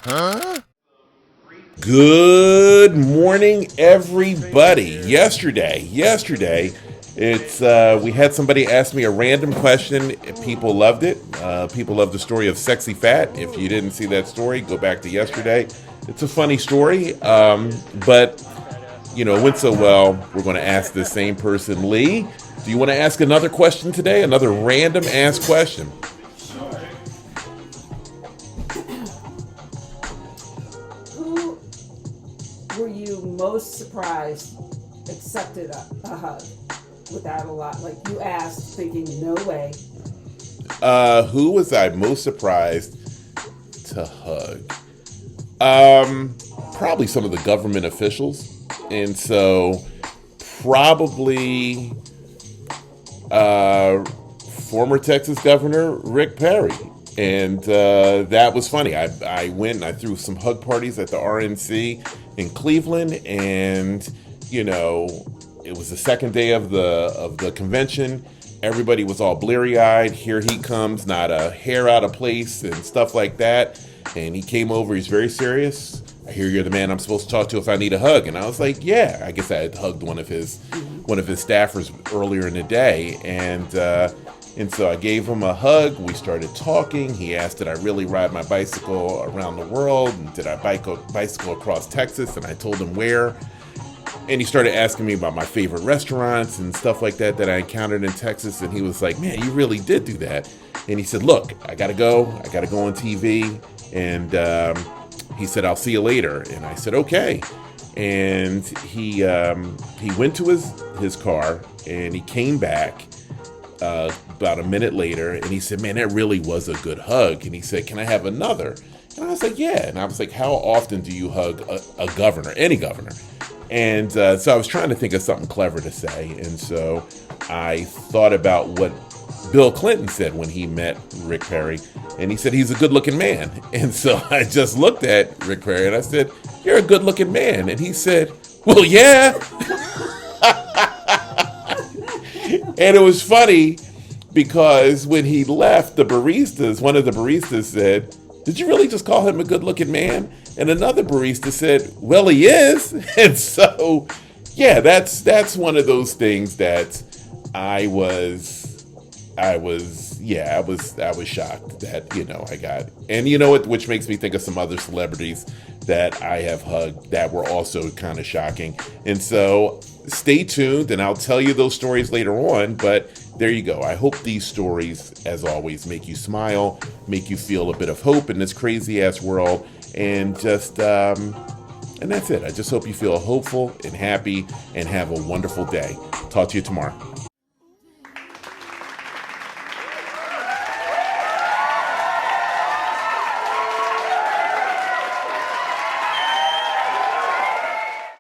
Good morning, everybody. Yesterday, it's we had somebody ask me a random question. People loved it. People loved the story of Sexy Fat. If you didn't see that story, go back to yesterday. It's a funny story, but it went so well. We're going to ask the same person, Lee. Do you want to ask another question today? Another random ask question? Who were you most surprised accepted a hug without a lot? Like you asked, thinking, no way. Who was I most surprised to hug? Probably some of the government officials. And so probably former Texas Governor Rick Perry. And that was funny. I went and I threw some hug parties at the RNC in Cleveland, and it was the second day of the convention. Everybody was all bleary-eyed. Here he comes, not a hair out of place and stuff like that. And he came over. He's very serious. I hear you're the man I'm supposed to talk to if I need a hug. And I was like, yeah. I guess I had hugged one of his staffers earlier in the day, and so I gave him a hug. We started talking. He asked, did I really ride my bicycle around the world? And did I bicycle across Texas? And I told him where. And he started asking me about my favorite restaurants and stuff like that I encountered in Texas. And he was like, man, you really did do that. And he said, look, I got to go on TV. And he said, I'll see you later. And I said, okay. And he went to his car, and he came back about a minute later, and he said, man, that really was a good hug. And he said, can I have another? And I was like, yeah. And I was like, how often do you hug a governor, any governor? And so I was trying to think of something clever to say. And so I thought about what Bill Clinton said when he met Rick Perry. And he said, he's a good-looking man. And so I just looked at Rick Perry and I said, you're a good-looking man. And he said, well, yeah. And it was funny because when he left, one of the baristas said, did you really just call him a good-looking man? And another barista said, well, he is. And so, yeah, that's one of those things that I was shocked that, I got. And you know what, which makes me think of some other celebrities that I have hugged that were also kind of shocking. And so stay tuned, and I'll tell you those stories later on. But there you go. I hope these stories, as always, make you smile, make you feel a bit of hope in this crazy ass world, and just and that's it. I just hope you feel hopeful and happy and have a wonderful day. Talk to you tomorrow.